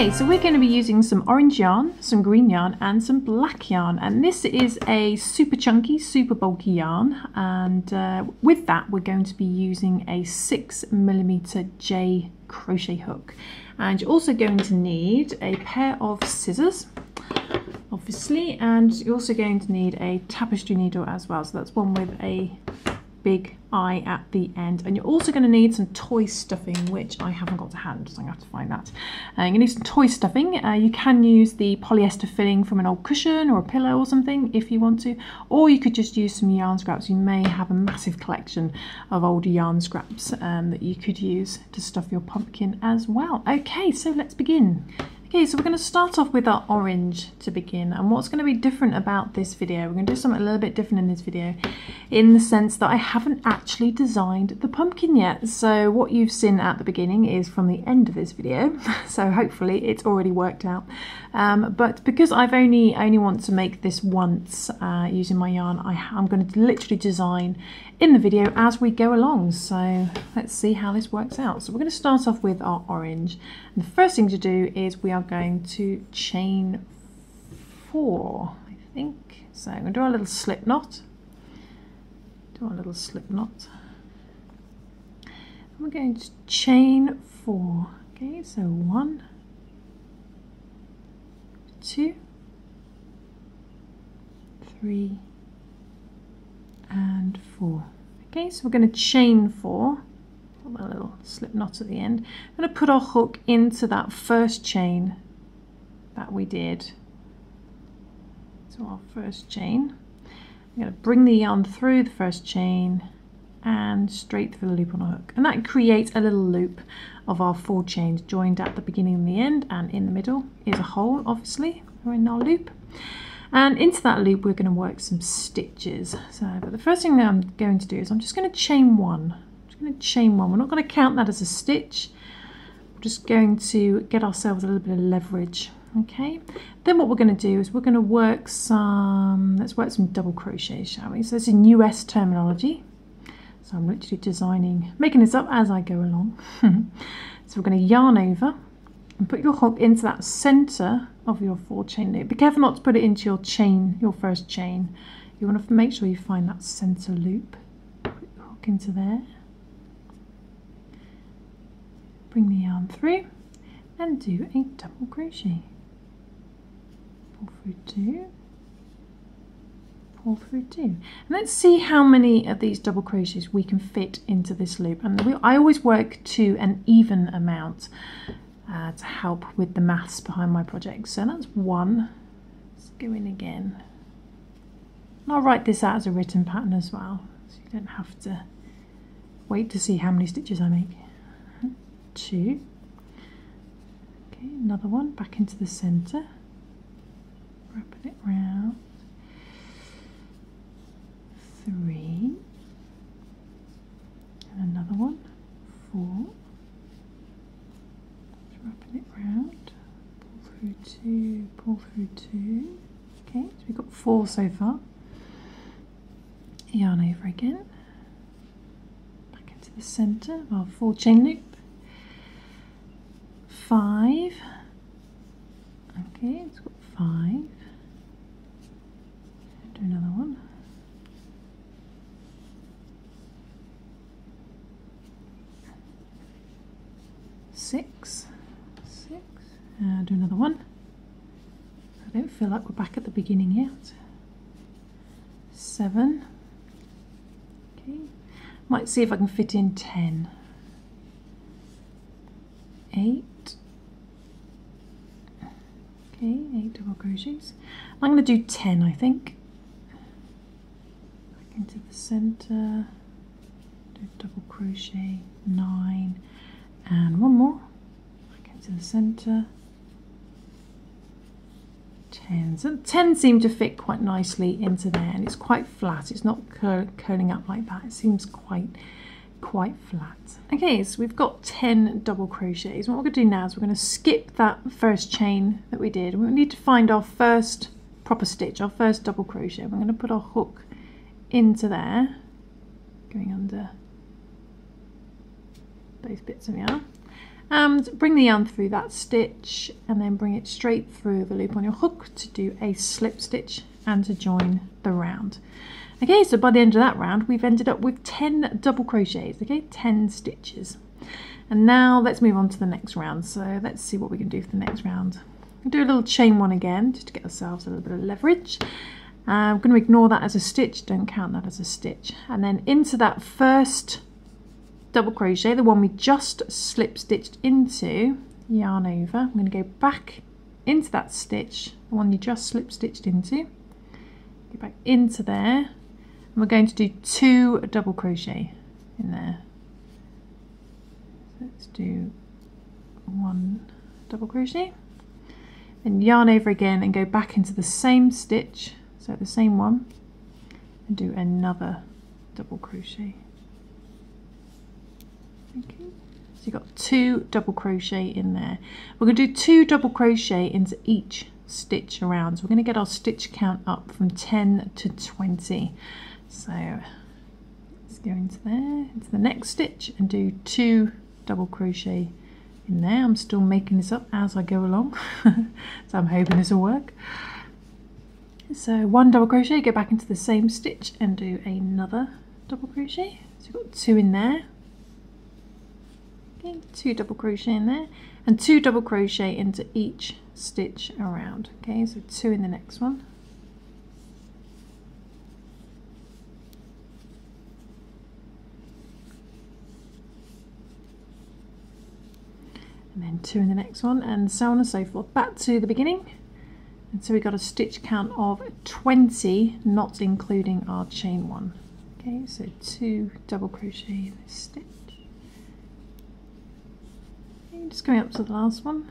Okay, so we're going to be using some orange yarn, some green yarn and some black yarn, and this is a super chunky, super bulky yarn, and with that we're going to be using a 6mm J crochet hook, and you're also going to need a pair of scissors obviously, and you're also going to need a tapestry needle as well, so that's one with a big eye at the end, and you're also going to need some toy stuffing, which I haven't got to hand, so I'm going to have to find that. You're going to need some toy stuffing. You can use the polyester filling from an old cushion or a pillow or something if you want to, or you could just use some yarn scraps. You may have a massive collection of old yarn scraps that you could use to stuff your pumpkin as well. Okay, so let's begin. Okay, so we're going to start off with our orange to begin, and what's going to be different about this video, we're going to do something a little bit different in this video in the sense that I haven't actually designed the pumpkin yet. So what you've seen at the beginning is from the end of this video, so hopefully it's already worked out. But because I've only want to make this once using my yarn, I'm going to literally design in the video as we go along. So let's see how this works out. So we're going to start off with our orange, and the first thing to do is we are going to chain 4, I think. So I'm going to do our little slip knot. And we're going to chain 4. Okay, so 1, 2, 3, and 4. Okay, so we're going to chain 4. Put a little slip knot at the end. I'm going to put our hook into that first chain that we did. So our first chain. I'm going to bring the yarn through the first chain and straight through the loop on a hook, and that creates a little loop of our 4 chains joined at the beginning and the end, and in the middle is a hole, obviously, we're in our loop, and into that loop we're going to work some stitches. But the first thing that I'm going to do is I'm just going to chain 1. We're not going to count that as a stitch. We're just going to get ourselves a little bit of leverage. Okay, then what we're going to do is we're going to work let's work some double crochets, shall we? So it's in US terminology, so I'm literally making this up as I go along. So we're going to yarn over and put your hook into that center of your 4 chain loop. Be careful not to put it into your first chain. You want to make sure you find that center loop. Put your hook into there. Bring the yarn through and do a double crochet. Pull through 2, pull through 2, and let's see how many of these double crochets we can fit into this loop. And I always work to an even amount to help with the maths behind my project. So that's 1. Let's go in again, and I'll write this out as a written pattern as well, so you don't have to wait to see how many stitches I make. 2. Okay, another one back into the center, wrapping it round. 3, and another one. 4, wrapping it round. Pull through 2, pull through 2. Okay, so we've got 4 so far. Yarn over again, back into the center of our 4 chain loop. 5. Okay, it's got 5. Do another one. 6. Do another one. I don't feel like we're back at the beginning yet. 7. Okay, might see if I can fit in 10. 8. Okay, 8 double crochets. I'm going to do 10, I think. Back into the center, do double crochet, 9, and 1 more. Back into the center, 10. So 10 seem to fit quite nicely into there, and it's quite flat. It's not curling up like that. It seems quite flat. Okay, so we've got 10 double crochets. What we're going to do now is we're going to skip that first chain that we did. We need to find our first proper stitch, our first double crochet. We're going to put our hook into there, going under those bits of yarn, and bring the yarn through that stitch and then bring it straight through the loop on your hook to do a slip stitch and to join the round. Okay, so by the end of that round we've ended up with 10 double crochets, okay, 10 stitches. And now let's move on to the next round. So let's see what we can do for the next round. We'll do a little chain one again just to get ourselves a little bit of leverage. We're going to ignore that as a stitch, don't count that as a stitch. And then into that first double crochet, the one we just slip stitched into, yarn over. I'm going to go back into that stitch, the one you just slip stitched into, go back into there, and we're going to do 2 double crochet in there. Let's do 1 double crochet, then yarn over again and go back into the same stitch, so the same one, and do another double crochet. Okay, so you've got 2 double crochet in there. We're going to do 2 double crochet into each stitch around, so we're going to get our stitch count up from 10 to 20. So let's go into there, into the next stitch, and do 2 double crochet in there. I'm still making this up as I go along, so I'm hoping this will work. So 1 double crochet, go back into the same stitch and do another double crochet. So you've got 2 in there. Okay, 2 double crochet in there, and 2 double crochet into each stitch around. Okay, so 2 in the next one. And then 2 in the next one, and so on and so forth, back to the beginning. And so we got a stitch count of 20, not including our chain one. Okay, so 2 double crochet in this stitch. Okay, just going up to the last one,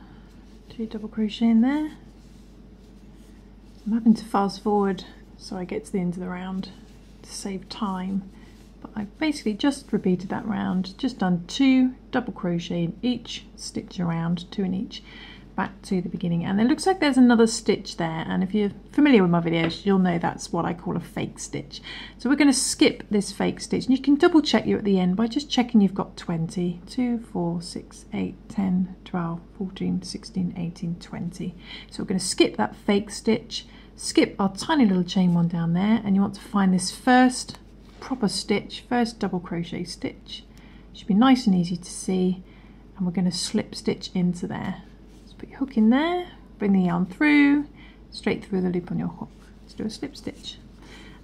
2 double crochet in there. I'm having to fast forward so I get to the end of the round to save time, but I've basically just repeated that round, just done 2 double crochet in each stitch around, 2 in each, back to the beginning. And it looks like there's another stitch there, and if you're familiar with my videos you'll know that's what I call a fake stitch. So we're going to skip this fake stitch, and you can double check you at the end by just checking you've got 20, 2, 4, 6, 8, 10, 12, 14, 16, 18, 20. So we're going to skip that fake stitch, skip our tiny little chain one down there, and you want to find this first proper stitch, first double crochet stitch. Should be nice and easy to see, and we're going to slip stitch into there. Put your hook in there, bring the yarn through, straight through the loop on your hook. Let's do a slip stitch.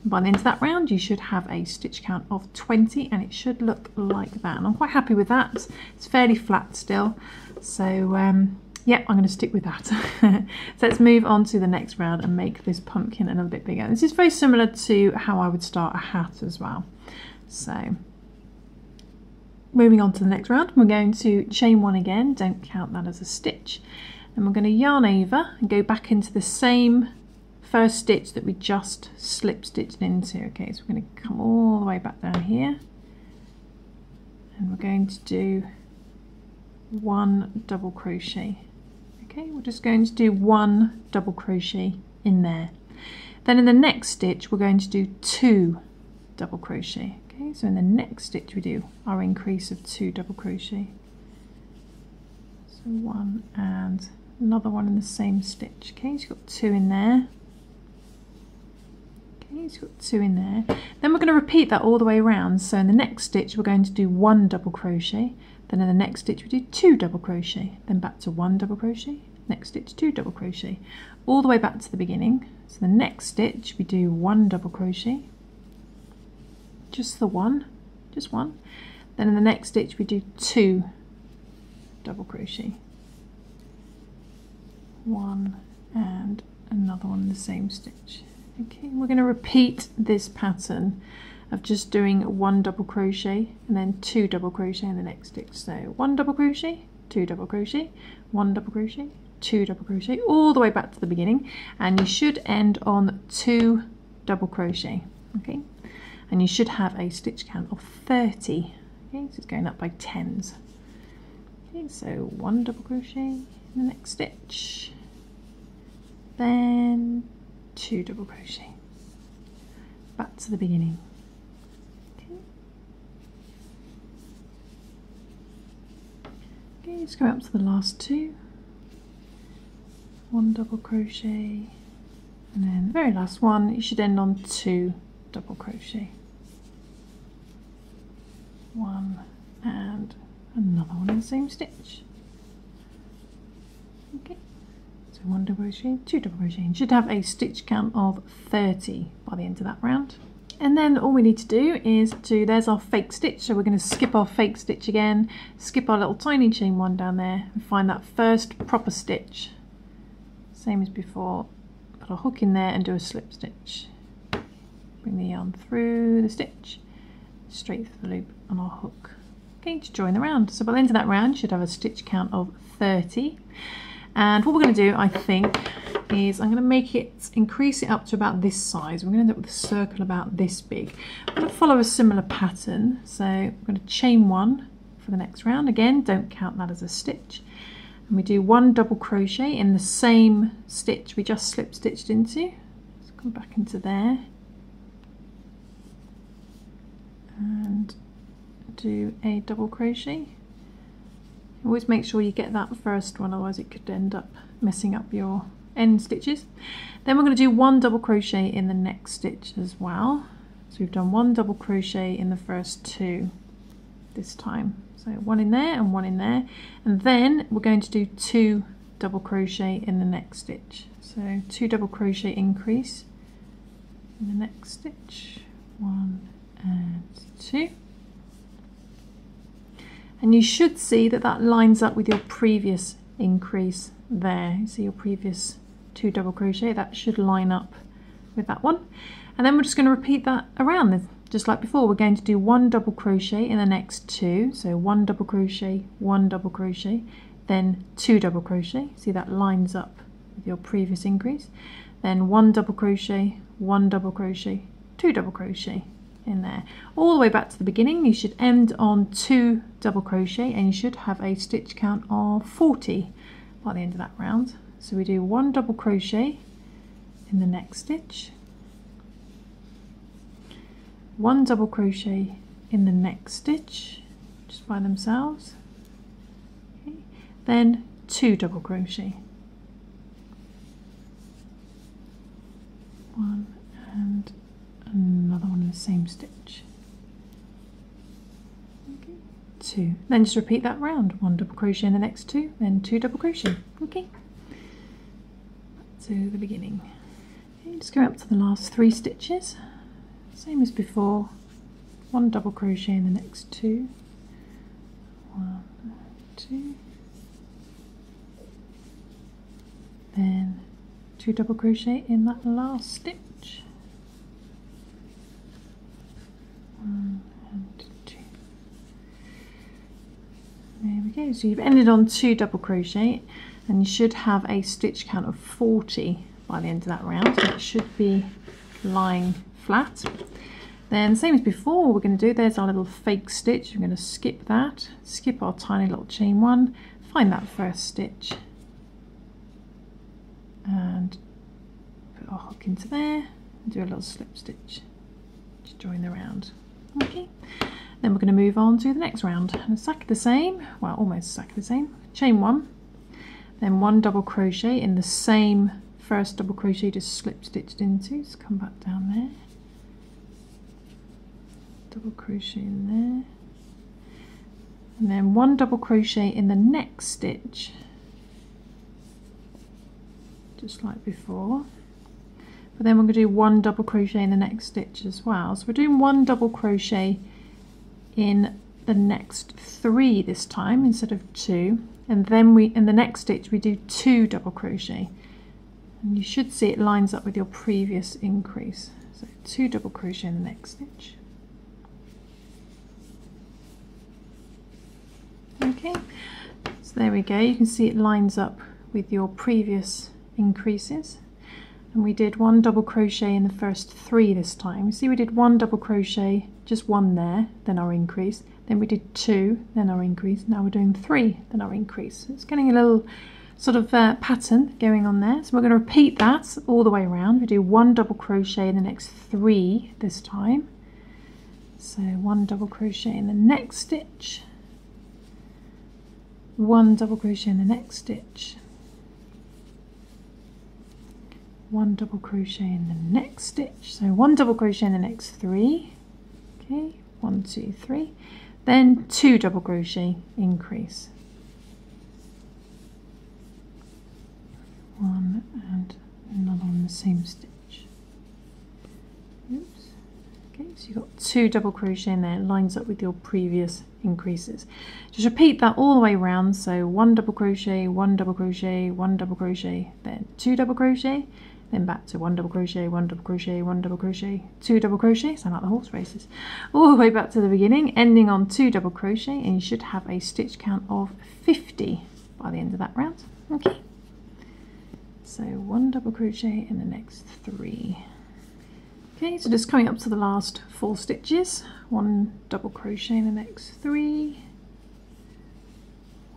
And by the end of that round you should have a stitch count of 20, and it should look like that. And I'm quite happy with that. It's fairly flat still, so yeah, I'm going to stick with that. So let's move on to the next round and make this pumpkin a little bit bigger. This is very similar to how I would start a hat as well. So moving on to the next round, we're going to chain 1 again, don't count that as a stitch, and we're going to yarn over and go back into the same first stitch that we just slip stitched into. Okay, so we're going to come all the way back down here, and we're going to do 1 double crochet. Okay, we're just going to do 1 double crochet in there. Then in the next stitch we're going to do 2 double crochet. Okay, so in the next stitch we do our increase of 2 double crochet. So 1 and another one in the same stitch. Okay, so you've got 2 in there. Okay, so you've got 2 in there. Then we're going to repeat that all the way around. So in the next stitch we're going to do 1 double crochet. Then in the next stitch we do 2 double crochet. Then back to 1 double crochet. Next stitch 2 double crochet. All the way back to the beginning. So the next stitch we do 1 double crochet. Just the one, just 1. Then in the next stitch we do 2 double crochet, 1 and another one in the same stitch. Okay, we're going to repeat this pattern of just doing 1 double crochet and then 2 double crochet in the next stitch. So 1 double crochet, 2 double crochet, 1 double crochet, 2 double crochet, all the way back to the beginning, and you should end on 2 double crochet. Okay, and you should have a stitch count of 30. Okay, so it's going up by 10s. Okay, so 1 double crochet in the next stitch, then 2 double crochet, back to the beginning. Okay, just go up to the last two, 1 double crochet, and then the very last one you should end on 2 double crochet, 1 and another one in the same stitch. Okay, so 1 double crochet, 2 double crochet, and you should have a stitch count of 30 by the end of that round. And then all we need to do is there's our fake stitch, so we're going to skip our fake stitch again, skip our little tiny chain 1 down there and find that first proper stitch. Same as before, put a hook in there and do a slip stitch. Bring the yarn through the stitch, straight through the loop on our hook. Okay, to join the round. So by the end of that round you should have a stitch count of 30. And what we're going to do, I think, is I'm going to increase it up to about this size. We're going to end up with a circle about this big. I'm going to follow a similar pattern. So I'm going to chain 1 for the next round. Again, don't count that as a stitch. And we do 1 double crochet in the same stitch we just slip stitched into. Let's come back into there. And do a double crochet. Always make sure you get that first one, otherwise it could end up messing up your end stitches. Then we're going to do 1 double crochet in the next stitch as well. So we've done 1 double crochet in the first 2 this time. So 1 in there and 1 in there. And then we're going to do 2 double crochet in the next stitch. So 2 double crochet increase in the next stitch. 1 and 2. And you should see that that lines up with your previous increase there. You see your previous 2 double crochet, that should line up with that one. And then we're just going to repeat that around, just like before. We're going to do 1 double crochet in the next 2. So 1 double crochet, 1 double crochet, then 2 double crochet. See, that lines up with your previous increase. Then 1 double crochet, 1 double crochet, 2 double crochet in there, all the way back to the beginning. You should end on 2 double crochet and you should have a stitch count of 40 by the end of that round. So we do 1 double crochet in the next stitch, 1 double crochet in the next stitch just by themselves, okay. Then 2 double crochet, 1 and another one in the same stitch, okay. 2, then just repeat that round, 1 double crochet in the next 2, then 2 double crochet, okay, to the beginning. Okay, just go up to the last 3 stitches, same as before, 1 double crochet in the next 2, 1, 2, then 2 double crochet in that last stitch, 1 and 2. There we go. So you've ended on 2 double crochet and you should have a stitch count of 40 by the end of that round. So it should be lying flat. Then same as before, what we're going to do, there's our little fake stitch. We're going to skip that, skip our tiny little chain 1, find that first stitch and put our hook into there and do a little slip stitch to join the round. Okay, then we're going to move on to the next round and exactly the same, well, almost exactly the same. Chain 1, then 1 double crochet in the same first double crochet just slip stitched into, so come back down there, double crochet in there, and then 1 double crochet in the next stitch just like before. But then we're going to do 1 double crochet in the next stitch as well. So we're doing 1 double crochet in the next 3 this time instead of 2, and then in the next stitch we do 2 double crochet, and you should see it lines up with your previous increase. So 2 double crochet in the next stitch. Okay, so there we go. You can see it lines up with your previous increases. And we did 1 double crochet in the first 3 this time. You see we did 1 double crochet, just 1 there, then our increase. Then we did 2, then our increase. Now we're doing 3, then our increase. It's getting a little sort of pattern going on there. So we're going to repeat that all the way around. We do 1 double crochet in the next 3 this time. So 1 double crochet in the next stitch. 1 double crochet in the next stitch, 1 double crochet in the next stitch, so 1 double crochet in the next 3, okay, 1, 2, 3, then 2 double crochet, increase, 1 and another on the same stitch. Oops. Okay, so you've got 2 double crochet in there, it lines up with your previous increases. Just repeat that all the way around, so 1 double crochet, 1 double crochet, 1 double crochet, then 2 double crochet, then back to 1 double crochet, 1 double crochet, 1 double crochet, 2 double crochet, sound like the horse races, all the way back to the beginning, ending on 2 double crochet, and you should have a stitch count of 50 by the end of that round. Okay, so 1 double crochet in the next 3. Okay, so just coming up to the last 4 stitches, 1 double crochet in the next 3,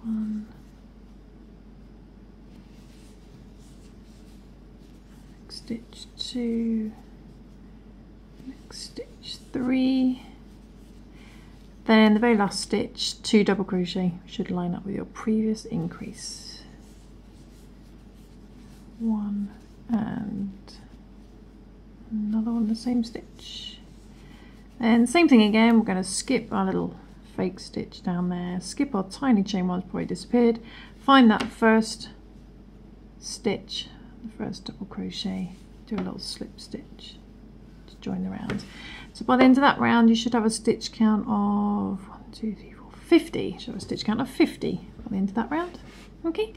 1, next stitch 2, next stitch 3, then the very last stitch 2 double crochet, should line up with your previous increase, 1 and another one, the same stitch, and same thing again. We're going to skip our little fake stitch down there, skip our tiny chain one, it's probably disappeared, find that first stitch, the first double crochet, do a little slip stitch to join the round. So by the end of that round you should have a stitch count of 1, 2, 3, 4, 50. You should have a stitch count of 50 by the end of that round. Okay,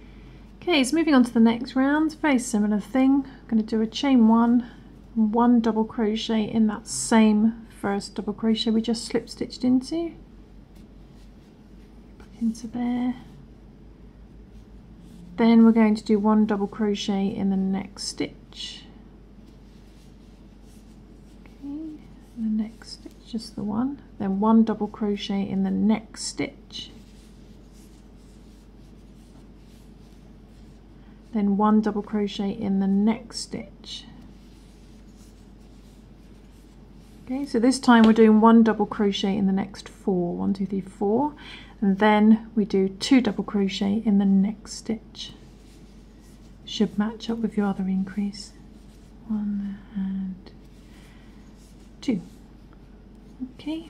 so moving on to the next round, very similar thing. I'm going to do a chain 1 double crochet in that same first double crochet we just slip stitched into, back into there, then we're going to do 1 double crochet in the next stitch, okay, in the next stitch, just the one, then 1 double crochet in the next stitch, then 1 double crochet in the next stitch. Okay, so this time we're doing 1 double crochet in the next 4, 1, 2, 3, 4, and then we do 2 double crochet in the next stitch. Should match up with your other increase. 1 and 2. Okay,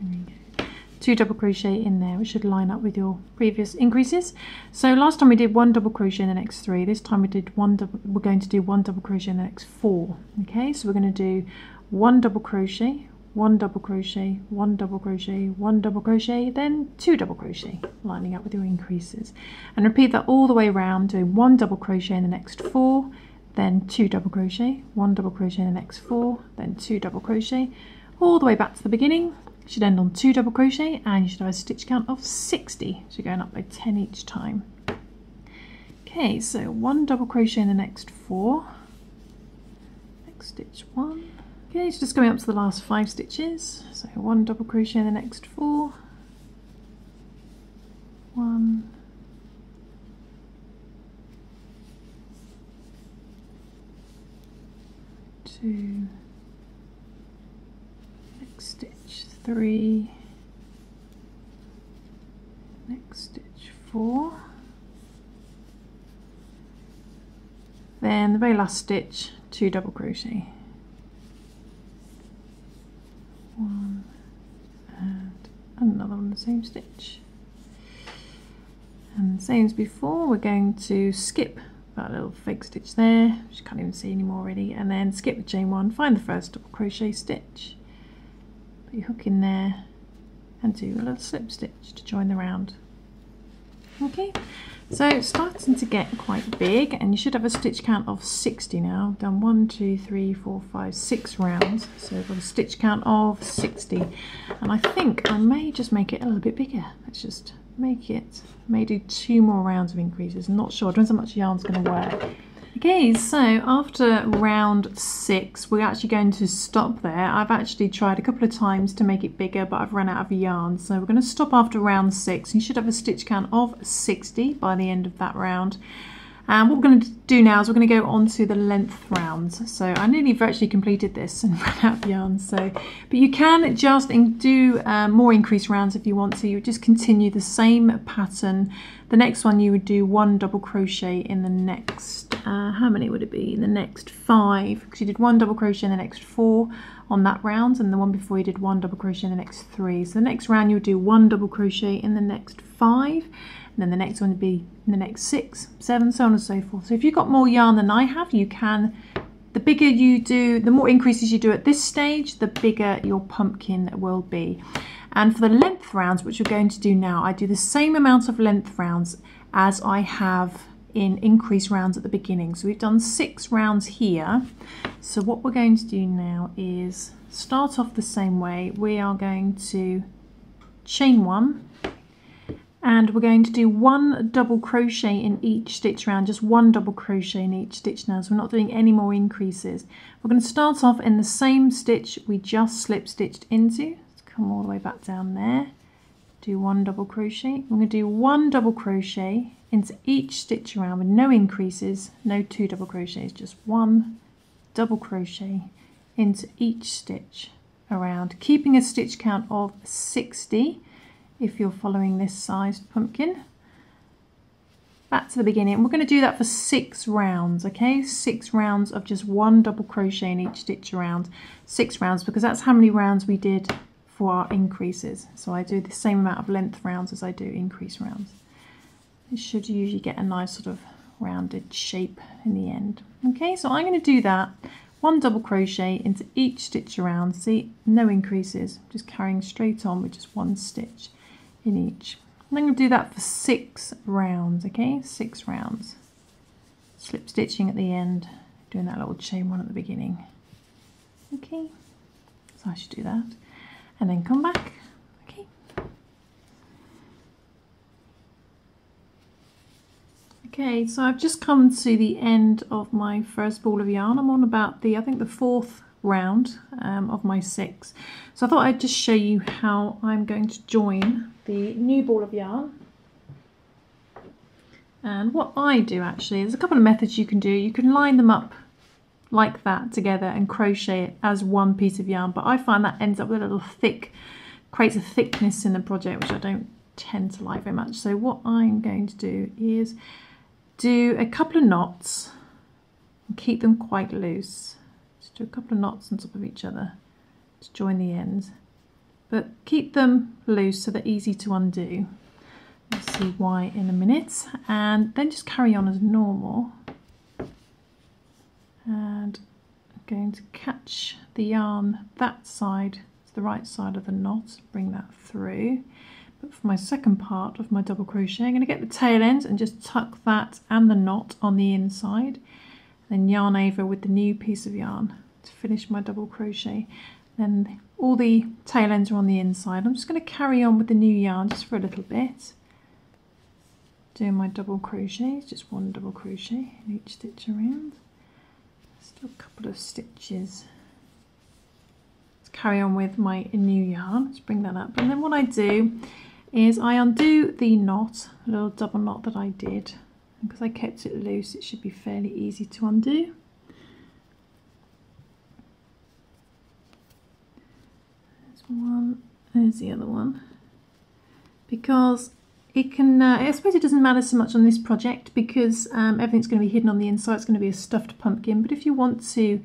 there we go. 2 double crochet in there, which should line up with your previous increases. So last time we did 1 double crochet in the next 3. This time we did we're going to do 1 double crochet in the next 4. Okay, so we're going to do 1 double crochet, 1 double crochet, 1 double crochet, 1 double crochet, then 2 double crochet, lining up with your increases. And repeat that all the way around, doing 1 double crochet in the next 4, then 2 double crochet, 1 double crochet in the next 4, then 2 double crochet, all the way back to the beginning. Should end on 2 double crochet, and you should have a stitch count of 60, so you're going up by 10 each time. Okay, so 1 double crochet in the next 4, next stitch 1. Okay, so just going up to the last 5 stitches, so 1 double crochet in the next 4, 1, 2, next stitch 3, next stitch 4, then the very last stitch 2 double crochet, 1 and another on the same stitch, and same as before, we're going to skip that little fake stitch there, which you can't even see anymore already, and then skip the chain 1, find the first double crochet stitch, put your hook in there and do a little slip stitch to join the round. Okay, so it's starting to get quite big, and you should have a stitch count of 60 now. I've done 1, 2, 3, 4, 5, 6 rounds, so I've got a stitch count of 60, and I think I may just make it a little bit bigger. Let's just make it, may do 2 more rounds of increases, I'm not sure, depends how much yarn's going to work. Okay, so after round 6 we're actually going to stop there. I've actually tried a couple of times to make it bigger, but I've run out of yarn, so we're going to stop after round 6. You should have a stitch count of 60 by the end of that round, And what we're going to do now is we're going to go on to the length rounds. So I nearly virtually completed this and ran out of yarn. So, but you can just do more increased rounds if you want to. You would just continue the same pattern. The next one you would do 1 double crochet in the next, how many would it be? In the next 5, because you did 1 double crochet in the next 4 on that round, and the one before you did 1 double crochet in the next 3. So the next round you'll do 1 double crochet in the next 5. And then the next one would be in the next 6, 7, so on and so forth. So if you've got more yarn than I have, you can, the bigger you do, the more increases you do at this stage, the bigger your pumpkin will be. And for the length rounds, which we're going to do now, I do the same amount of length rounds as I have in increase rounds at the beginning. So we've done 6 rounds here. So what we're going to do now is start off the same way. We are going to chain 1. And we're going to do 1 double crochet in each stitch round, just 1 double crochet in each stitch now, so we're not doing any more increases. We're going to start off in the same stitch we just slip stitched into. Let's come all the way back down there, do 1 double crochet. We're going to do 1 double crochet into each stitch around with no increases, no 2 double crochets, just 1 double crochet into each stitch around, keeping a stitch count of 60. If you're following this sized pumpkin. Back to the beginning. We're going to do that for 6 rounds, okay? 6 rounds of just 1 double crochet in each stitch around. 6 rounds, because that's how many rounds we did for our increases. So I do the same amount of length rounds as I do increase rounds. It should usually get a nice sort of rounded shape in the end. Okay, so I'm going to do that. 1 double crochet into each stitch around. See, no increases, just carrying straight on with just 1 stitch in each. And I'm going to do that for 6 rounds, okay? 6 rounds. Slip stitching at the end, doing that little chain 1 at the beginning. Okay, so I should do that. And then come back, okay? Okay, so I've just come to the end of my first ball of yarn. I'm on about the, I think the 4th round of my 6. So I thought I'd just show you how I'm going to join the new ball of yarn. And what I do actually, there's a couple of methods you can do. You can line them up like that together and crochet it as one piece of yarn, but I find that ends up with a little thick, creates a thickness in the project, which I don't tend to like very much. So what I'm going to do is do a couple of knots and keep them quite loose. Just do a couple of knots on top of each other to join the ends, but keep them loose so they're easy to undo. We'll see why in a minute. And then just carry on as normal. And I'm going to catch the yarn that side to the right side of the knot, bring that through. But for my second part of my double crochet, I'm going to get the tail end and just tuck that and the knot on the inside. Then yarn over with the new piece of yarn to finish my double crochet. Then all the tail ends are on the inside. I'm just going to carry on with the new yarn just for a little bit. Doing my double crochets, just 1 double crochet in each stitch around. Still a couple of stitches. Let's carry on with my new yarn. Let's bring that up. And then what I do is I undo the knot, a little double knot that I did. Because I kept it loose, it should be fairly easy to undo. There's one, there's the other one. Because it can, I suppose it doesn't matter so much on this project because everything's going to be hidden on the inside. It's going to be a stuffed pumpkin. But if you want to,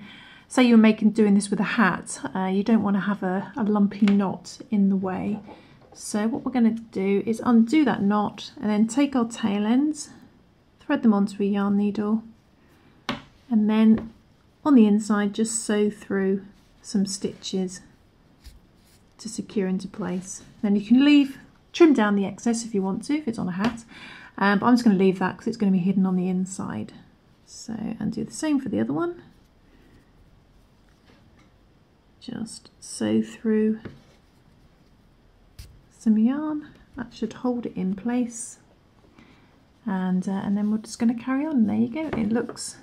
say you're doing this with a hat, you don't want to have a lumpy knot in the way. So what we're going to do is undo that knot and then take our tail ends, thread them onto a yarn needle, and then on the inside just sew through some stitches to secure into place. Then you can trim down the excess if you want to, if it's on a hat, but I'm just going to leave that because it's going to be hidden on the inside. So, and do the same for the other one. Just sew through some yarn, that should hold it in place. And then we're just going to carry on. There you go. It looks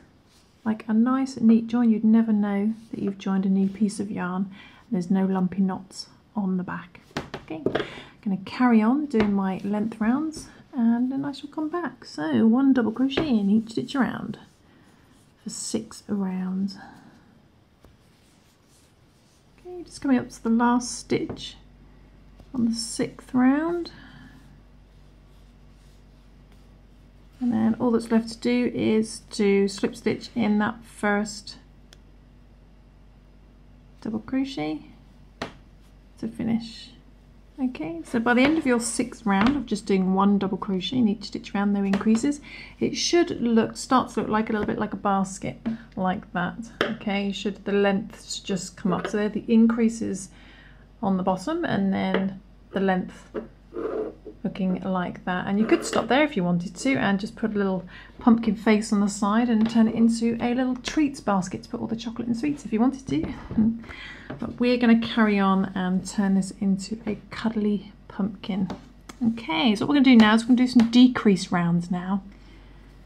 like a nice neat join. You'd never know that you've joined a new piece of yarn. There's no lumpy knots on the back. Okay, I'm going to carry on doing my length rounds. and then I shall come back. So 1 double crochet in each stitch around for 6 rounds. Okay, just coming up to the last stitch on the 6th round, and then all that's left to do is to slip stitch in that first double crochet to finish. Okay, so by the end of your 6th round of just doing 1 double crochet in each stitch round, no increases, it should start to look like a little bit like a basket, like that. Okay, should the lengths just come up. So they're the increases on the bottom, and then the length looking like that. And you could stop there if you wanted to and just put a little pumpkin face on the side and turn it into a little treats basket to put all the chocolate and sweets if you wanted to. But we're going to carry on and turn this into a cuddly pumpkin. Okay, so what we're going to do now is we're going to do some decrease rounds now.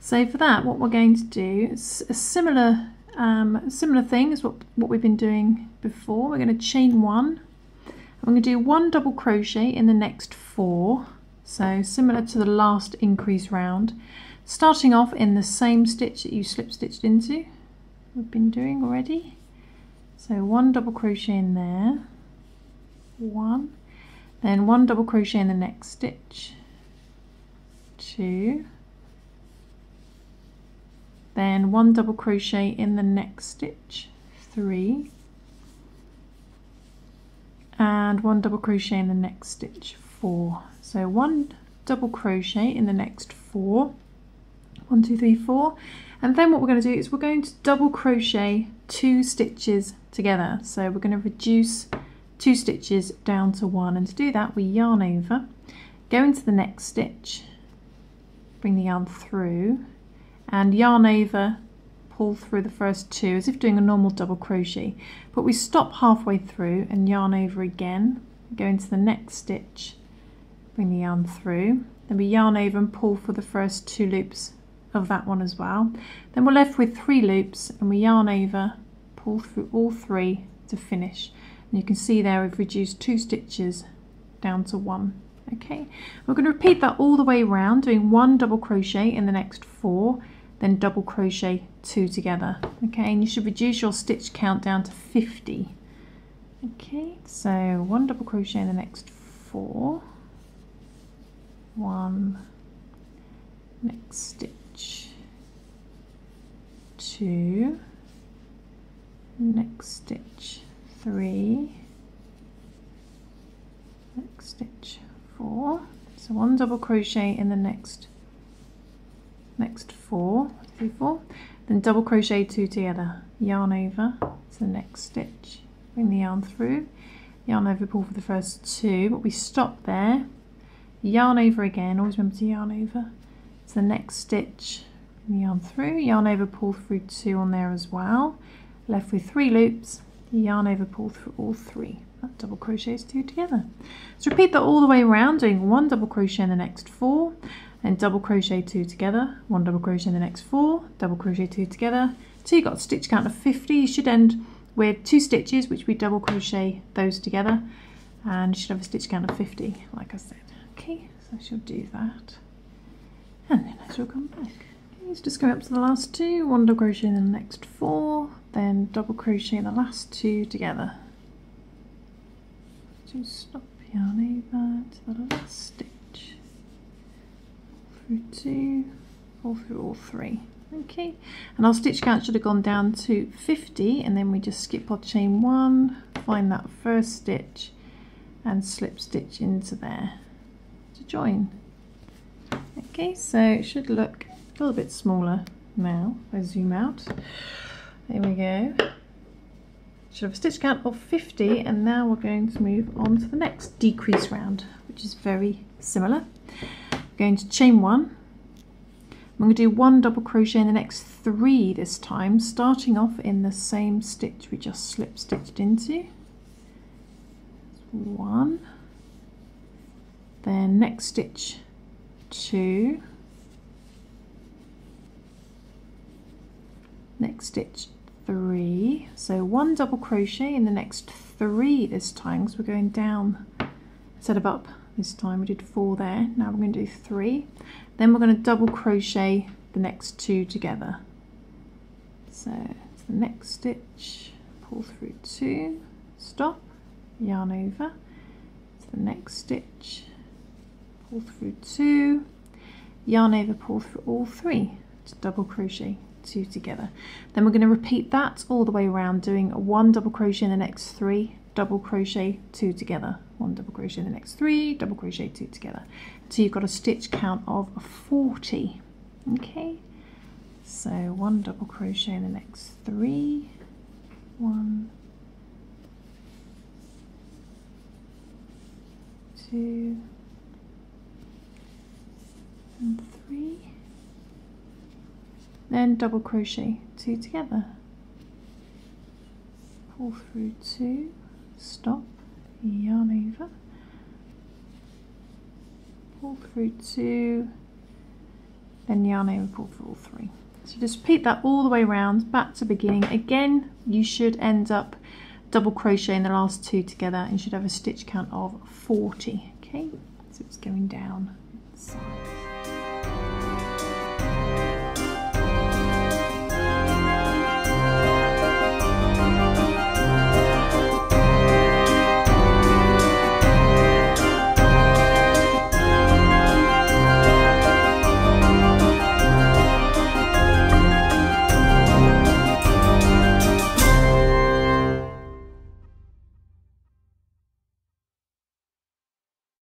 So for that, what we're going to do is a similar thing as what we've been doing before. We're going to chain 1. I'm going to do 1 double crochet in the next 4. So similar to the last increase round, starting off in the same stitch that you slip stitched into, we've been doing already. So 1 double crochet in there, 1, then 1 double crochet in the next stitch, 2, then 1 double crochet in the next stitch, 3, and 1 double crochet in the next stitch, 4. So 1 double crochet in the next 4, 1, 2, 3, 4, and then what we're going to do is we're going to double crochet 2 stitches together. So we're going to reduce 2 stitches down to 1, and to do that we yarn over, go into the next stitch, bring the yarn through, and yarn over, pull through the first 2 as if doing a normal double crochet, but we stop halfway through and yarn over again, go into the next stitch, bring the yarn through, then we yarn over and pull for the first 2 loops of that one as well. Then we're left with 3 loops, and we yarn over, pull through all 3 to finish. And you can see there we've reduced 2 stitches down to 1. Okay, we're going to repeat that all the way around, doing 1 double crochet in the next 4, then double crochet 2 together. Okay, and you should reduce your stitch count down to 50. Okay, so 1 double crochet in the next 4, 1, next stitch, 2, next stitch, 3, next stitch, 4. So 1 double crochet in the next 4, 3, 4, then double crochet 2 together, yarn over to the next stitch, bring the yarn through, yarn over, pull for the first 2, but we stop there, yarn over again, always remember to yarn over to the next stitch, bring the yarn through, yarn over, pull through 2 on there as well, left with 3 loops, yarn over, pull through all 3, that double crochets 2 together. So repeat that all the way around, doing 1 double crochet in the next 4, then double crochet 2 together, 1 double crochet in the next 4, double crochet 2 together, so you've got a stitch count of 50. You should end with 2 stitches, which we double crochet those together, and you should have a stitch count of 50, like I said. Okay, so I shall do that, and then I shall come back. Okay, let's just go up to the last 2, 1 double crochet in the next 4, then double crochet in the last 2 together. So stop, yarn over to the last stitch, through 2, pull through all 3. Okay, and our stitch count should have gone down to 50, and then we just skip our chain 1, find that first stitch and slip stitch into there to join. Okay, so it should look a little bit smaller now if I zoom out. There we go. Should have a stitch count of 50, and now we're going to move on to the next decrease round, which is very similar. We're going to chain 1. I'm going to do 1 double crochet in the next 3 this time, starting off in the same stitch we just slip stitched into. 1, then next stitch 2, next stitch 3, so 1 double crochet in the next 3 this time, because we're going down instead of up this time. We did 4 there. Now we're going to do 3. Then we're going to double crochet the next 2 together. So it's the next stitch, pull through 2, stop, yarn over. It's the next stitch, pull through 2, yarn over, pull through all 3 to double crochet 2 together. Then we're going to repeat that all the way around, doing 1 double crochet in the next 3, double crochet 2 together, 1 double crochet in the next 3, double crochet 2 together. So you've got a stitch count of 40. Okay, so 1 double crochet in the next 3, 1, 2 and 3, then double crochet 2 together, pull through 2, stop, yarn over, pull through 2, then yarn over, pull through all 3. So just repeat that all the way around, back to beginning. Again, you should end up double crocheting the last 2 together and you should have a stitch count of 40. Okay, so it's going down inside.